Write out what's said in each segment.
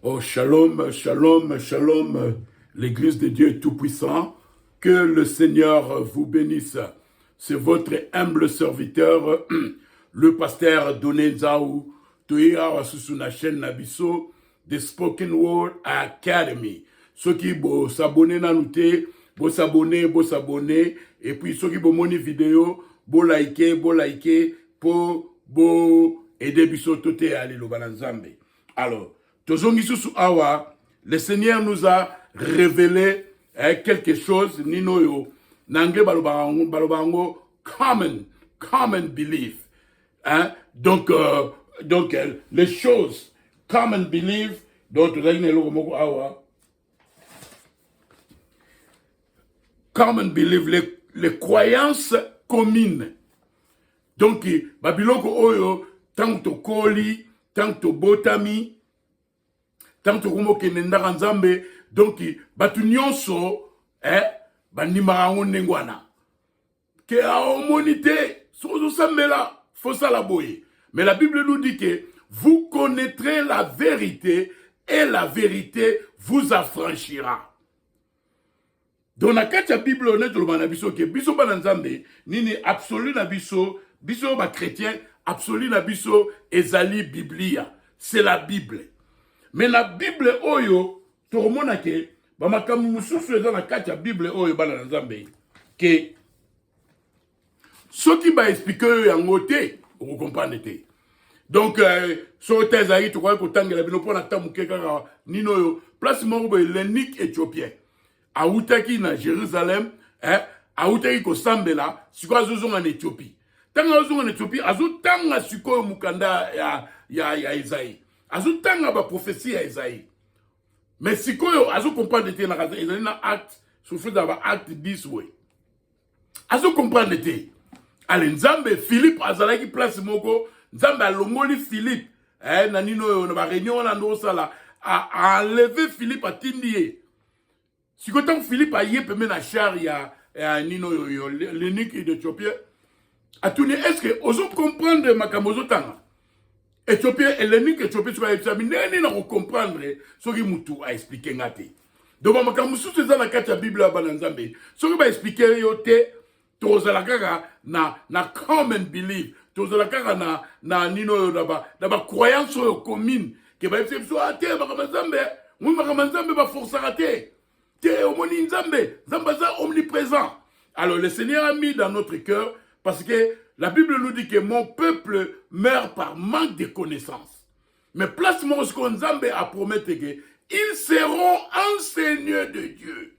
Oh, shalom, shalom, shalom, l'Église de Dieu Tout-Puissant. Que le Seigneur vous bénisse. C'est votre humble serviteur, le pasteur Donenzaou, Toya Wasusuna chaîne Nabiso, de Spoken Word Academy. Ceux qui vont s'abonner à nous, vont s'abonner, et puis ceux qui vont mon vidéo, vont liker, pour aider Biso Toté à aller au Balanzambe. Alors, le Seigneur nous a révélé quelque chose, Ninoyo, Nangle Balobango, common belief. Hein? Donc, les choses, common belief, donc, common belief, les croyances communes. Donc, Babiloko Oyo, tant que Koli, tant que Botami, tant que Nendara Nzambe, donc, batu nyonso, bandimara ngwana. Que a homonité, sozo samela, faut ça la boye. Mais la Bible nous dit que vous connaîtrez la vérité et la vérité vous affranchira. Dans la Bible, on est dans le biso que biso bananzambe, nini absolu na biso ba chrétien, absolu na biso ezali Biblia. C'est la Bible. Mais la Bible oyo, tout le monde a que, ba makamu mususu dans la Bible oyo bananzambe, que ce qui va expliquer en côté, vous comprenez. Donc, sur tes aïe, tu crois que tu as un tamuke nino place mon l'unique éthiopien. A Outaki na Jérusalem, a Outaki ko Sambela, si quoi zozon en Éthiopie. Tanga zozon en Éthiopie, azu tanga suko mukanda ya Isaïe. Azu tanga ba prophétie ya Isaïe. Mais si quoi azu comprendre te na Isaïe na acte, souffle d'aba acte 10 way. Azu comprendre te. Allez, Nzambe, Philippe, azalaki place moko, Nzambe a lomoli Philippe, nanino, na réunion, a enlevé Philippe à Tindie. Si quand Philippe a yé, peut mettre la char, il y a Nino, l'unique d'Éthiopie, a tourné, est-ce que, osons comprendre ma camozotanga? Éthiopie, et l'unique Éthiopie, tu vas examiner, n'a comprendre, ce qui moutou a expliqué ngate. Donc, ma camozou, c'est ça la carte de la Bible à Bananzambe. Ce qui va expliquer, yote, tozalaka na common belief, tozalaka na nino na croyance commune que ba exception ate bakamanzambe mu bakamanzambe ba force raté te omoni nzambe zambaza omniprésent. Alors le Seigneur a mis dans notre cœur parce que la Bible nous dit que mon peuple meurt par manque de connaissances. Mais place mon nzambe a promettre que ils seront enseigneurs de Dieu.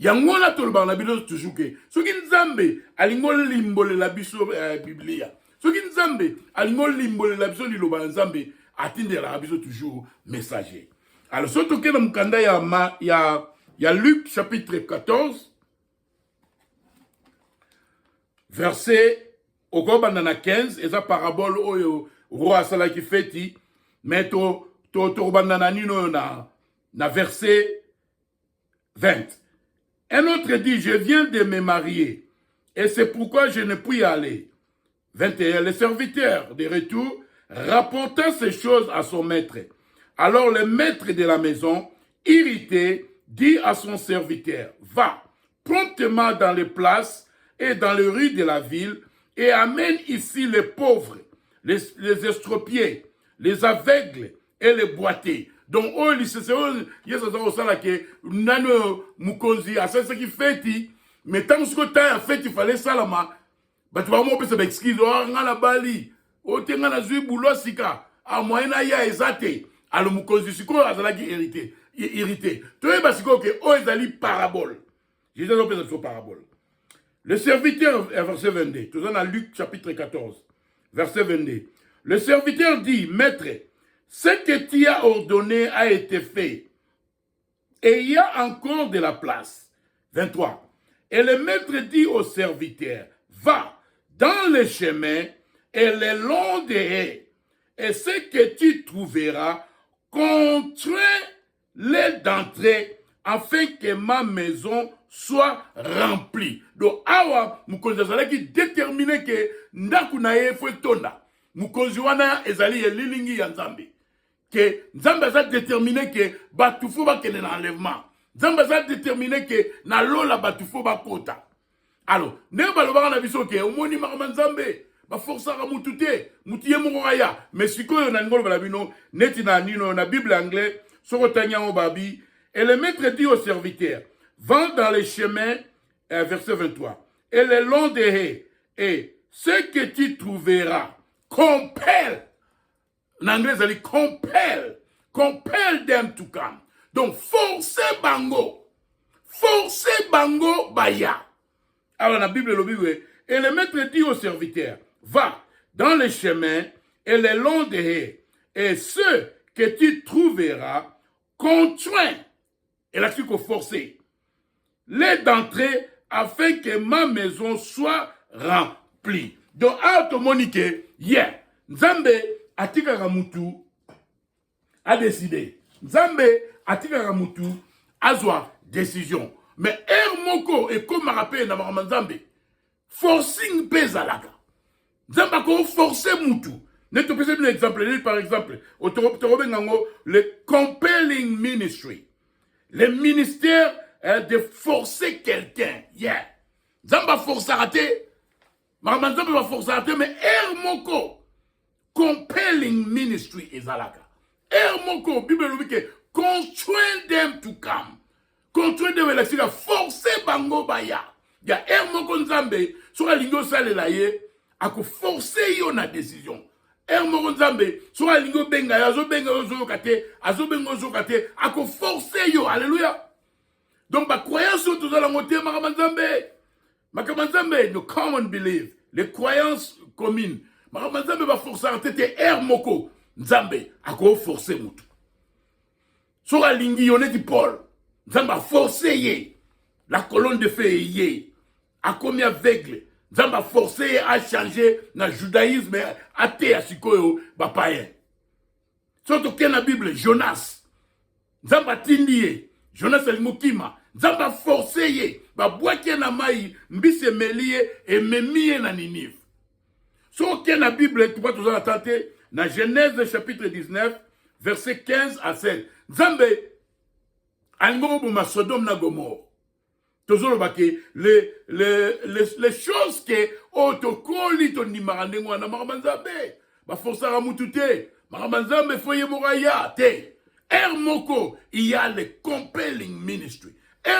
Yangona tolba na biso toujours que ce qui nzambe alingol limbole la biso Biblia. Ce qui nzambe alingol limbole la biso liloba nzambe atinde la biso toujours messager. Alors surtout que dans mukanda ya Luc chapitre 14 verset au na 15 et sa parabole oyo roi sala ki feti mais to bandana nino na verset 20. Un autre dit, je viens de me marier, et c'est pourquoi je ne puis y aller. 21. Le serviteur, de retour, rapporta ces choses à son maître. Alors le maître de la maison, irrité, dit à son serviteur, va promptement dans les places et dans les rues de la ville, et amène ici les pauvres, les estropiés, les aveugles et les boités. Donc, oh, c'est ça que nano mukonzi a ça qui fait, mais tant que tu as fait, il fallait ça là, bah tu vas m'en faire excuse, oh, ngana bali, oh, tu ngana zui boulot sika, à moyen ya ezate, alors mukonzi siko azala qui irrité. Tu vois parce que oh ezali parabole. J'ai déjà appelé ça parabole. Le serviteur, verset 22, tout ça dans Luc chapitre 14, verset 22. Le serviteur dit, maître, ce que tu as ordonné a été fait. Et il y a encore de la place. 23. Et le maître dit au serviteur, va dans les chemins et les longs des haies. Et ce que tu trouveras, contrains-les d'entrer, afin que ma maison soit remplie. Donc, awa, mukonzi azalaki déterminé que ndaku na ye faut tonda. Mukonzi wana ezali lilingi ya Nzambe. que nzambe aza déterminé que batu fo bakende na enlèvement. Nzambe aza déterminé que na lola batu fo bakota. Alors, ndenge balobaka na biso ke omoni makambo nzambe baforsaka mutu te, mutu ye moko kaya. Mais sikoyo na ngolo bala bino neti na nino na Bible anglais soko tanyango babi. Et le maître dit au serviteur, va dans les chemins, verset 23, et le long des haies, et ce que tu trouveras, compel. En anglais, ça dit compel. Compel them to come. Donc, forcez bango baya. Alors, la Bible le dit, et le maître dit au serviteur, va dans les chemins et les longs des haies, et ce que tu trouveras, contraint. Et là, il faut forcer. Les d'entrée afin que ma maison soit remplie. Donc, automonique, yeah, Nzambe atikaka mutu a décidé. Nzambe atikaka mutu azwa décision. Mais moko et comme rappelé na mama Nzambe, forcing pezalaka. Nzambe ko forcer mutu. Ne te pese un exemple, par exemple, le compelling ministry. Le ministère de forcer quelqu'un. Yeah. Nzamba force à rater. Mama Nzambe va forcer à rater, mais moko compelling ministry ezalaka. Moko Bible dit que constrain them to come. Constrain them to forcer bango baya. Ya moko Nzambe sur la ligne salela ye ako forcer yo na décision. Moko Nzambe sur la ligne benga ya zo benga zo kate, azo benga zo kate ako forcer yo. Alléluia. Donc, ma croyance sur tout ça, la montée, ma Nzambe, no common belief, les croyances communes. Ma Nzambe va forcer à tête moko. Nzambe, a quoi forcer moutou. Sur la ligne, on est du Paul. Nzambe a forcé yé. La colonne de feu yé. A combien aveugle. Nzambe a forcé à changer le judaïsme athée à sikoyo, païen. Surtout qu'il y a la Bible, Jonas. Nzambe a tindi Jonas el Mukima. Nzamba forcé ye. Ba boaki na mai mbise melie et memie na Ninive. So que la Bible, tu vas toujours la tenter, dans Genèse chapitre 19, verset 15 à 16. Nzambe, algo buma Sodome na Gomorre. Toujours les choses que otokoli to ni marandengo na Nzambe. Ba força ra mutute. Nzambe foye moraya te. Moko, il y a le compelling ministry.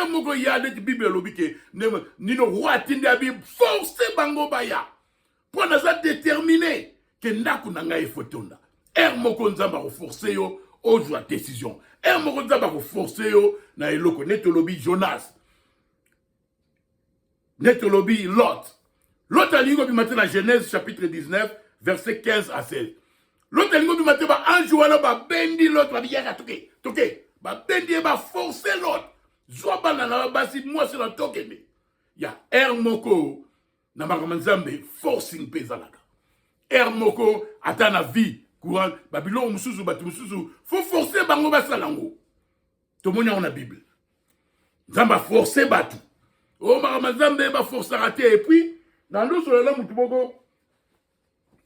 Moko, il y a la Bible lobike. Nino roi tindi abi force bango baya. Pour nous déterminer que ndaku nanga efotonda. Moko nzamba ko forcer yo au joie décision. Moko nzamba ko forcer yo na eloko neto lobi Jonas. Neto lobi Lot. Lot a ligo bi matin dans Genèse chapitre 19 verset 15 à 16. L'autre lingo du matin ba ange wana ba bendi l'autre ba biya toke ba bendi ba forcer l'autre zo ba na ba si moi c'est la toke me ya moko na makama Nzambe forcing pezalaka moko ata na vie courant ba biloko mususu batu mususu faut forcer bango ba salango to moni on a Bible Nzamba forcer batu o makama Nzambe ba forcer raté et puis dans l'eau sur la mutu boko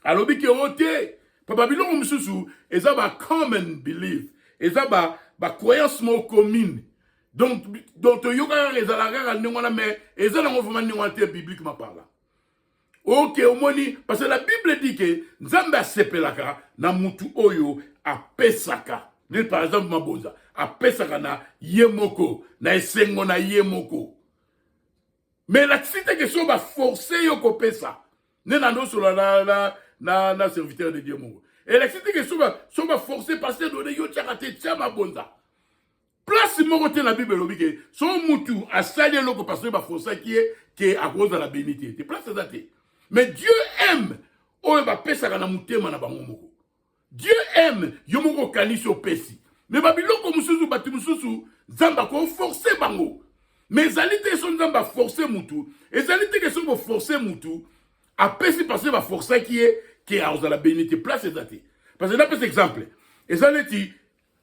alobi ke ote Papa biloko mususu eza ba common belief eza ba croyance mo commune donc yoka ezalaka ndengwana mais eza na vraiment ndengwana te bibliquement parlant. OK omoni parce que la Bible dit que Nzambe asepelaka na mutu oyo apesaka. Ni par exemple maboza apesaka na yemoko na esengo na yemoko. Mais la cité que so ba forcer yo ko pesa. Ne na ndo solo na serviteur de Dieu mon. Et la cité que soba forcé passer donner yo tchakate tchama bonza. Place mon côté la Bible lobike son mutu a salé loko parce que ba forcé qui est à cause de la bénédiction. Te place ça. Mais Dieu aime o ba pesa kana mutema na bango moko. Dieu aime yo moko kaniso pesi. Mais babiloko mususu bati mususu zamba ko forcer bango. Mais zalité son zamba forcer mutu. Et zalité que son forcer mutu a pesi parce que ba forcer qui est à la bénédiction place exacte. Parce que là par exemple, et ça dit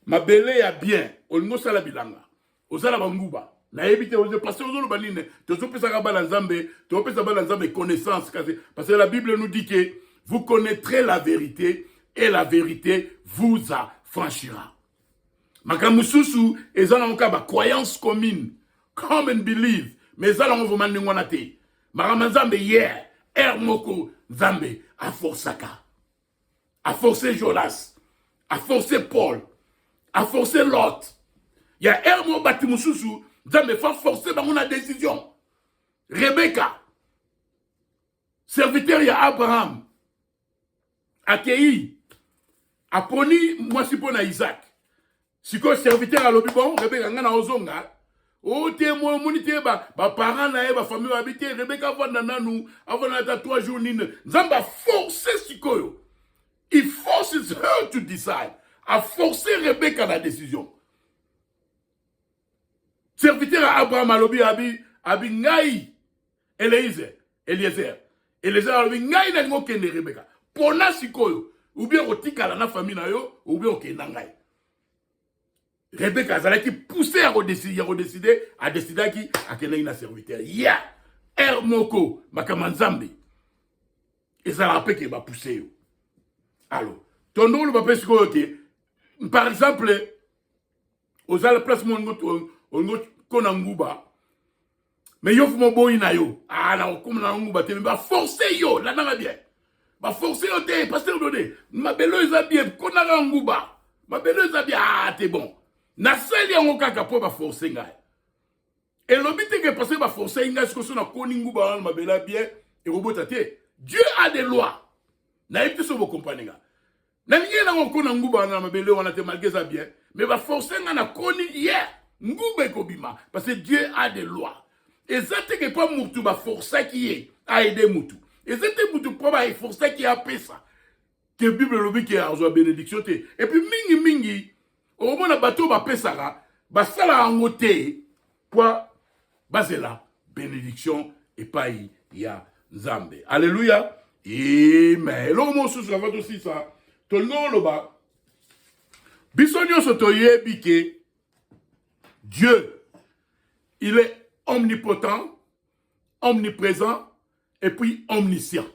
ma belé a bien, on no sala bilanga. Osala banguba. Na éviter aux parce que aux banine, to pesa ka bala Nzambe, to pesa bala Nzambe connaissance parce que la Bible nous dit que vous connaîtrez la vérité et la vérité vous franchira. Makamususu, ezala encore ba croyance commune. Come and believe. Mais ezala on vraiment n'ingwana te. Makamanzambe hier, Moko Nzambe a forçaka. A forcé Jonas. A forcé Paul. A forcé Lot. Il y a Moko Batimususu, Nzambe fa forcer dans une décision. Rebecca. Serviteur ya Abraham. Akei. Aponi moi si pona Isaac. Siko serviteur à l'obibon, Rebecca ngana ozonga. O te mo monite ba parents na ba famille habité Rebecca vanda nanu avant na 3 jours nine. Nzamba forcer sikoyo. He forces her to decide. A forcer Rebecca la décision. Serviteur à Abraham alobi abi ngai Eliezer. Eliezer alobi ngai na ngo kende Rebecca. Pona sikoyo. Ou bien otikala na famille na yo ou bien okenda ngai. Rebecca azalaki poussé à décider qui a kena na serviteur. Ya Moko Makamanzambe. Et ça rappelle qu'il va pousser. Alors, ton nom le papé par exemple, aux ala place mon konanguba. Mais yo fumo boy na yo. Ah na comme na nguba te ba forcer yo, la na bien. Ba forcer yo te pasteur donné. Ma belle bien konanga nguba. Ma belle bien ah t'es bon. Na seli yango kaka po ba forcer ngai. Et l'obité que passer ba forcer ngai ce que so na koningu ba ma bela bien et robota te. Dieu a des lois. Na yete so bo comprendre nga. Na ngi na ngo na nguba na ma bela wana te malgré ça bien, mais ba forcer nga na koni hier. Nguba ko bima parce que Dieu a des lois. Et ça te que pas mutu ba forcer qui est a aider mutu. Et ça te mutu pas ba forcer qui a fait ça. Que Bible lobi qui a bénédiction te. Et puis mingi au moment où bateau va pesara, basala en côté pour basela bénédiction et pas ya Nzambe. Alléluia. Amen. Lo mo sous va aussi ça. Tout non lo ba. Bisonyo sotoye bike. Dieu, il est omnipotent, omniprésent et puis omniscient.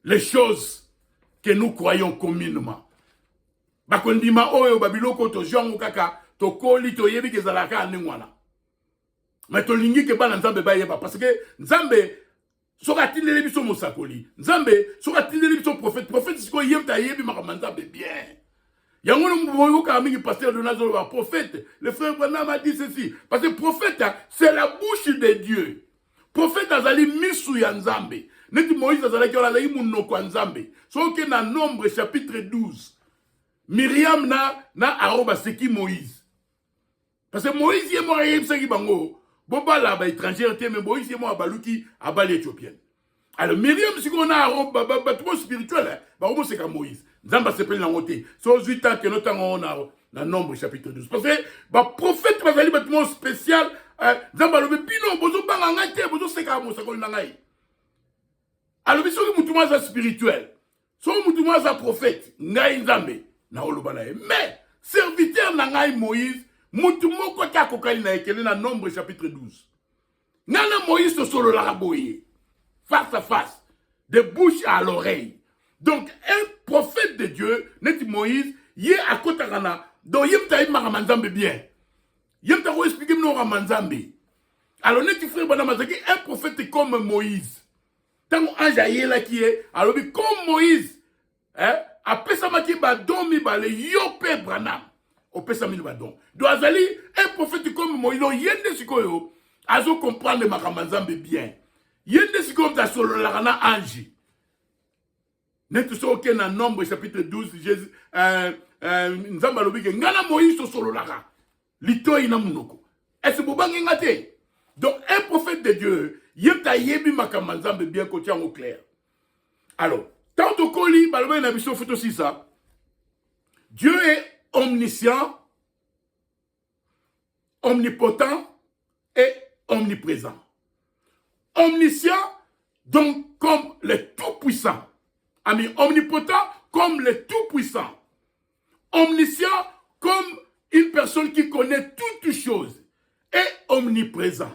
Les choses que nous croyons communément. Bakondima oyo babiloko to jongo kaka to koli to yebi ke zalaka ningwana. Mais to lingi ke bana Nzambe ba yeba parce que Nzambe soka tindele biso mosakoli. Nzambe soka tindele biso prophète siko yemta yebi makamanzambe bien. Yango no mboyo ka mingi pasteur de Nazareth va prophète. Le frère Branham a dit ceci parce que prophète c'est la bouche de Dieu. Prophète azali misu ya Nzambe. Neti Moïse azali ki ala munoko Nzambe. Soke na Nombre chapitre 12. Myriam na aroba seki Moïse. Parce que Moïse est mort et il bango. Boba la ba étranger mais Moïse est mort à baluki à bal éthiopienne. Alors Myriam si on a aroba tout spirituel ba homo c'est comme Moïse. Nzamba se pele na ngote. So 8 ans que notre on a dans Nombre chapitre 12. Parce que ba prophète va aller bâtiment spécial Nzamba le bino bozo banga ngate bozo seka mo sakoli na ngai. Alors biso ki mutu za spirituel. So mutu za prophète ngai Nzambe. Mais, serviteur nangai Moïse, mutu moko ta kokali na ekele na Nombre chapitre 12. Nana Moïse solo la raboye, face à face, de bouche à l'oreille. Donc, un prophète de Dieu, net Moïse, yé à kotarana, donc yem ta ima ramanzambe bien. Yem ta expliquer no ramanzambe. Alors, net frère Banamazaki, un prophète comme Moïse. Tant ange aïe là qui est, alors comme Moïse, hein? Après ça, m'a dit, badon mi bale, yope Branham. Opesa mi badon. Do azali, un prophète comme Moïse, yende sikoyo, azo comprendre makamanzambe bien. Yende sikoyo, ta solo la rana anji. Netu so oke na Nombre chapitre 12, Jésus, nzamba lobike, ngana Moïse so solo la rana. Lito ina munoko. Est-ce que vous bangez ngate? Donc, un prophète de Dieu, yenta yebi makamanzambe bien côté en clair. Alors, tant que Koli, aussi ça. Dieu est omniscient, omnipotent et omniprésent. Omniscient, donc comme le tout-puissant. Ami, omnipotent comme le tout-puissant. Omniscient comme une personne qui connaît toutes choses. Et omniprésent.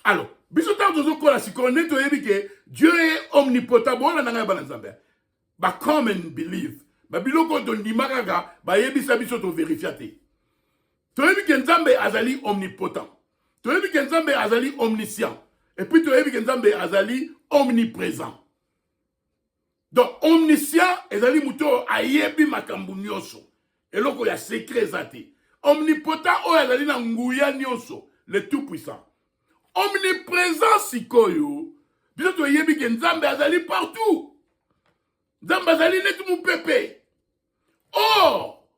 Alors, bisotan dozo kola si connaît que Dieu est omnipotent. Bon, la nanga banazambe. But come and believe. Babiloko to ndimaka bayebisa biso to vérifiate. Toyebi ke Nzambe azali omnipotent. Toyebi ke Nzambe azali omniscient. Et puis toyebi ke Nzambe azali omniprésent. Donc omniscient ezali muto ayebi makambu nyonso. Eloko ya secret zate. Omnipotent o azali na nguya nyonso, le tout puissant. Omniprésent sikoyo, biso toyebi ke Nzambe azali partout. Nzambe azali net mu pepe. Or,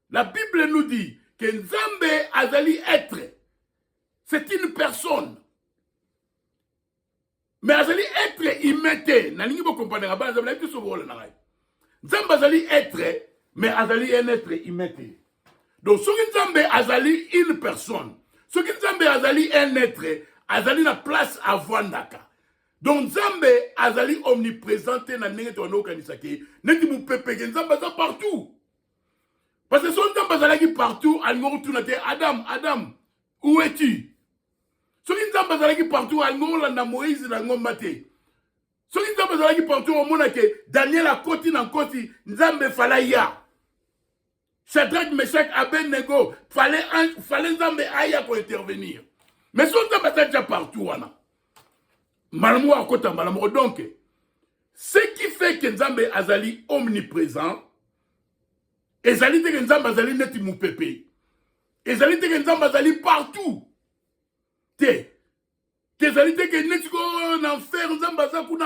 la Bible nous dit que Nzambe azali être. C'est une personne. Mais azali être imité. Nalingi bo comprendre ba Nzambe la biso bo na ngai. Nzambe azali être, mais azali un être imité. Donc soki Nzambe azali une personne, soki Nzambe azali un être, azali na place avandaka. Donc Nzambe azali omniprésent na ndenge to no kanisa ke neti mu pepe ke Nzambe aza partout. Parce que son Nzambe azalaki partout, alingoro tuna te Adam, où es-tu? Soki Nzambe azalaki partout, alingoro landa Moïse na ngomba te. Soki Nzambe azalaki partout, omona ke Daniel akoti na nkoti, Nzambe fala ya. Shadrach, Meshach, Abednego, fallait Nzambe aya pour intervenir. Mais son Nzambe azalaki déjà partout wana. Malamu akota malamu. Donc, ce qui fait que Nzambe azali omniprésent, ezali te ke Nzambe azali neti mu pepe. Ezali te ke Nzambe azali partout. Ezali te ke neti ko en enfer Nzambe azali kuna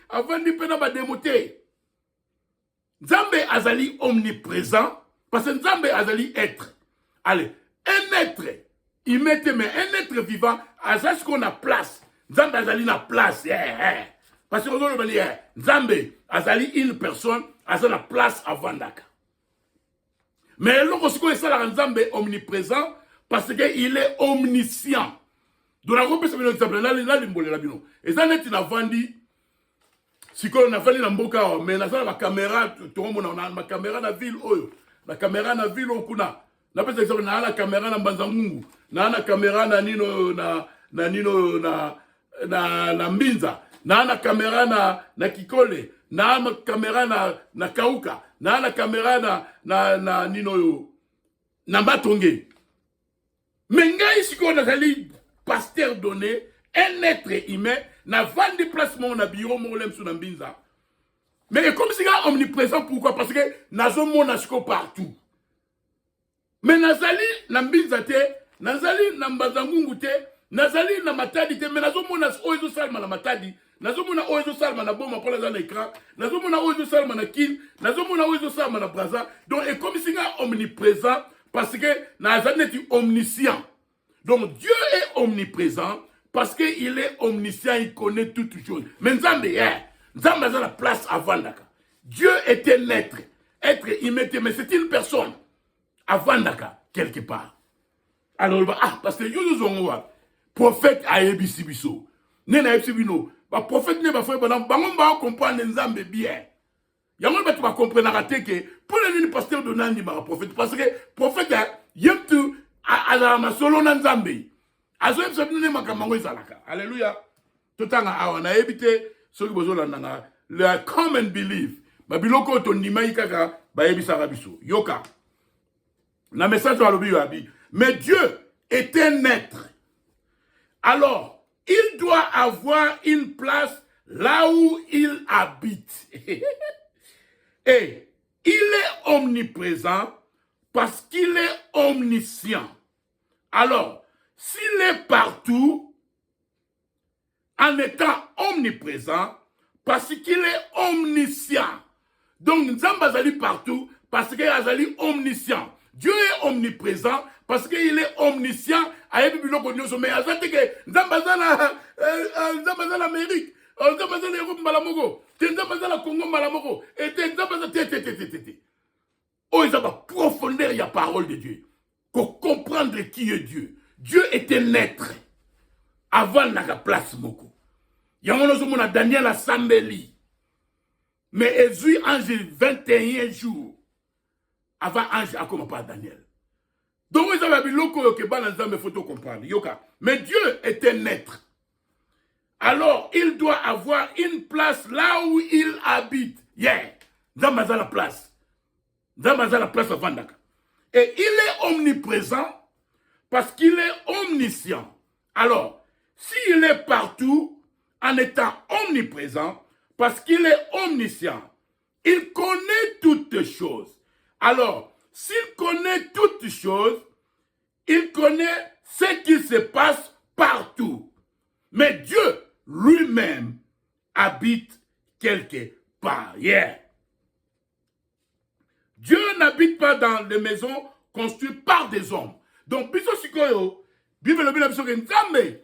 avandi pe na ba démoté. Nzambe azali omniprésent parce que Nzambe azali être. Allez, un être, il mette mais un être vivant azali ce qu'on a place. Nzambe azali na place. Parce que Nzambe azali une personne azali na place avandaka. Mais l'on est ça Nzambe omniprésent parce qu'il est omniscient. Donc la groupe c'est bien exemple là limbolé la bino. Et ça net na vandi si qu'on a vandi na mboka mais na ça la caméra tout le monde a ma caméra na ville oyo. La caméra na ville okuna. Na peut exemple na la caméra na Mbanzangungu, na caméra na nino na Mbinza, na caméra na Kikole, na caméra na Kauka, na caméra na nino yo na Batonge. Mais ngai siko na zali pasteur donné un être humain na vandi placement na bureau molem sou na Mbinza. Mais comme si gars omniprésent pourquoi? Parce que nazo mona siko partout. Mais nazali na Mbinza te, nazali na Mbanzangungu te, nazali na Matadi te, mais nazo mona oizo salma na Matadi. Nazo mona oizo salma na Boma pour na écran, nazo mona oizo salma na Kin, nazo mona oizo salma na Braza. Donc et comme si gars omniprésent parce que nazali est omniscient. Donc Dieu est omniprésent parce qu'il est omniscient, il connaît toutes choses. Mais Nzambe Nzambe a la place avant Daka. Dieu était un être imité, mais c'est une personne avant Daka, quelque part. Alors, parce que nous avons prophète a ebisi biso. Nena ebisi bino. Prophète ne va faire bango ba comprendre Nzambe bien. Yango ba tu vas comprendre que pour le pasteur de Nandi ba prophète parce que prophète yemtu ala masolo na Nzambe. Azo ebisa bino ne makamango ezalaka. Alléluia. Totanga awa na ebite soki bozola nanga le come and believe. Ba biloko to ndima ikaka ba ebisa rabiso. Yoka. Na message wa lobi yabi. Mais Dieu est un être. Alors, il doit avoir une place là où il habite. Et il est omniprésent parce qu'il est omniscient. Alors, s'il est partout, en étant omniprésent, parce qu'il est omniscient. Donc, Nzambe azali partout parce qu'il est omniscient. Dieu est omniprésent parce qu'il est omniscient. Mais azate que Nzambe azali l'Amérique, Nzambe azali l'Europe malamogo, Nzambe azali la Congo malamogo, et Nzambe azali oh, ils ont la profondeur de la parole de Dieu. Pour comprendre qui est Dieu. Dieu est un être. Avant la place moko. Il y a Daniel à Sambeli. Mais Jésus, ange 21 jours. Avant ange, à comment pas Daniel. Donc, vous avez vu l'oko que il faut comprendre. Mais Dieu est un être. Alors, il doit avoir une place là où il habite. Yeah. Nzambe aza la place. Nzambe aza la place avandaka. Et il est omniprésent parce qu'il est omniscient. Alors, s'il est partout en étant omniprésent, parce qu'il est omniscient, il connaît toutes choses. Alors, s'il connaît toutes choses, il connaît ce qui se passe partout. Mais Dieu lui-même habite quelque part. Yeah. Dieu n'habite pas dans des maisons construites par des hommes. Donc, biso sikoyo, Bible le biso ke nzambe.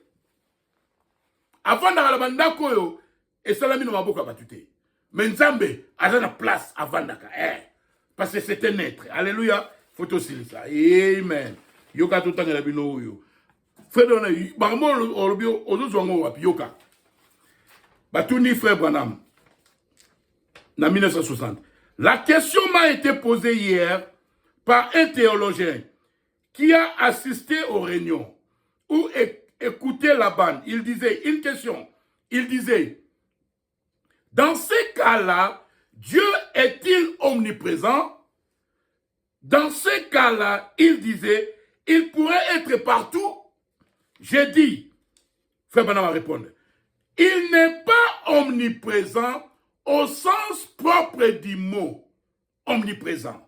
Avant d'arriver à la koyo, et salami no maboka batute. Mais nzambe a la place avant d'aka. Parce que c'est un être. Alléluia. Faut aussi ça. Amen. Yoka tout la bino yo. Frère on a barmo orobio ozozwango wapi yoka. Batuni frère Branham. En 1960. La question m'a été posée hier par un théologien qui a assisté aux réunions ou écouté la bande. Il disait une question. Il disait, dans ces cas-là, Dieu est-il omniprésent? Dans ces cas-là, il disait, il pourrait être partout. J'ai dit, Frère Branham va répondre, il n'est pas omniprésent au sens propre du mot omniprésent.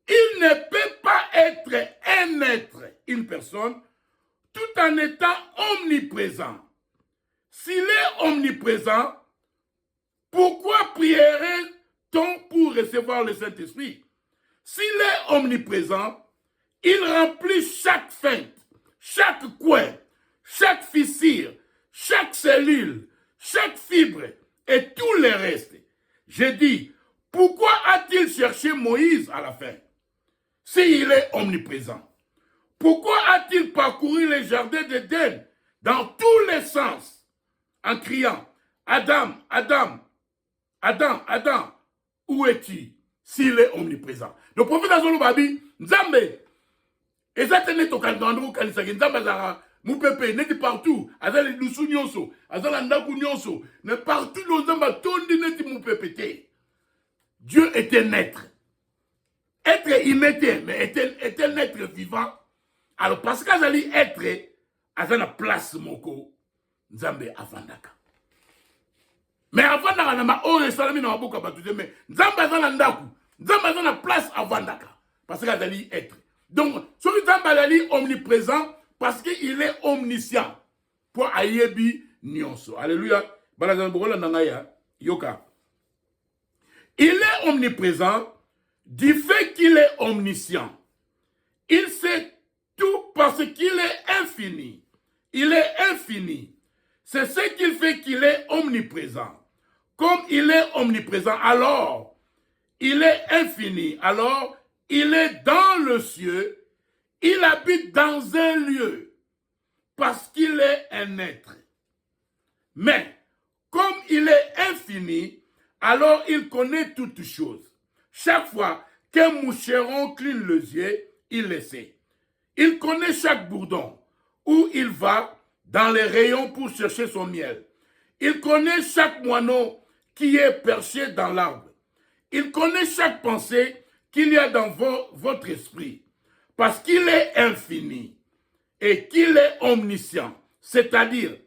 Il ne peut pas être un être, une personne, tout en étant omniprésent. S'il est omniprésent, pourquoi prierait-on pour recevoir le Saint-Esprit? S'il est omniprésent, il remplit chaque feinte, chaque coin, chaque fissure, chaque cellule, chaque fibre et tout le reste. J'ai dit, pourquoi a-t-il cherché Moïse à la fin s'il est omniprésent? Pourquoi a-t-il parcouru les jardins d'Éden dans tous les sens en criant, Adam, Adam, Adam, Adam, où es-tu s'il est omniprésent? Le prophète Azolo Babi, Nzambe, et ça tenait au Kandandro Kanisaki, Nzambe Zara, Moupepe, n'est partout, Azal Lusu Nyonso, Azal Ndaku Nyonso, n'est partout, Nzamba Tondi n'est Moupepe. Dieu est un être. Être immédiat, mais est un être vivant. Alors, parce qu'Azali être, Azana place Moko, Nzambe Avandaka. Mais Avandaka n'a pas ore salami n'a pas beaucoup mais Nzambe Azana Ndaku, Nzambe Azana place Avandaka. Parce qu'Azali être. Donc, celui Nzambe Azali omniprésent, parce qu'il est omniscient. Pour Ayebi Nyonso. Alléluia. Balazan Borola Nangaya, Yoka. Il est omniprésent du fait qu'il est omniscient. Il sait tout parce qu'il est infini. Il est infini. C'est ce qui fait qu'il est omniprésent. Comme il est omniprésent, alors il est infini. Alors il est dans le ciel. Il habite dans un lieu parce qu'il est un être. Mais comme il est infini, alors il connaît toutes choses. Chaque fois qu'un moucheron cligne les yeux, il le sait. Il connaît chaque bourdon, où il va dans les rayons pour chercher son miel. Il connaît chaque moineau qui est perché dans l'arbre. Il connaît chaque pensée qu'il y a dans votre esprit. Parce qu'il est infini et qu'il est omniscient. C'est-à-dire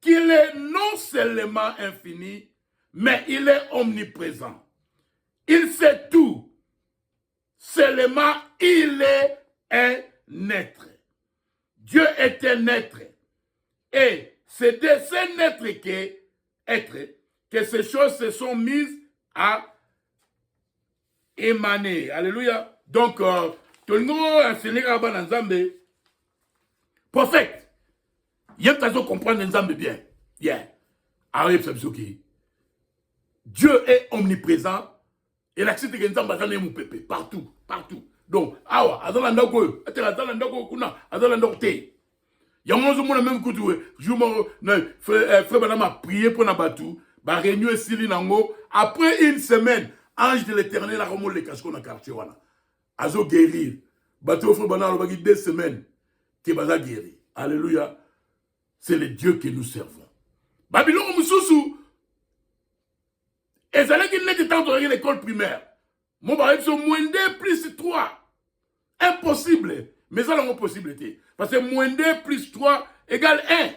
qu'il est non seulement infini, mais il est omniprésent. Il sait tout. Seulement, il est un être. Dieu est un être. Et c'est de ce être que ces choses se sont mises à émaner. Alléluia. Donc, tout le monde a enseigné à Nzambe. Prophète. Il y a besoin de comprendre Nzambe bien. Yeah. Dieu est omniprésent. Et l'accident de Nzambe est mon pépé. Partout. Partout. Donc, awa, azalanda ko, azalanda ko kuna, azalanda ko te. Yamonzo mona même kutu, frère Branham a prié pour Nabatou, ba réunion Sili nango. Après une semaine, ange de l'Éternel a remonté les casques na quartier wana. Azo guérir. Bateau frère Branham a dit 2 semaines que baza guéri. Alléluia. C'est le Dieu que nous servons. Babylone mususu. Et ça qui n'est pas dans l'école primaire. Mon baril sont moins 2 plus 3. Impossible. Mais ça, c'est une possibilité. Parce que moins 2 plus 3 égale 1.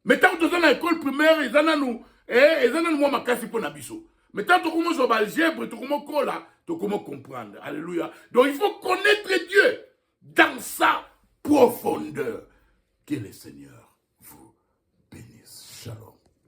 Mais tant que tu es dans l'école primaire, ils en ont moins ma casse pour Nabiso. Mais tant que tu commences à algèbre, tu commences à comprendre. Alléluia. Donc il faut connaître Dieu dans sa profondeur. Qui est le Seigneur.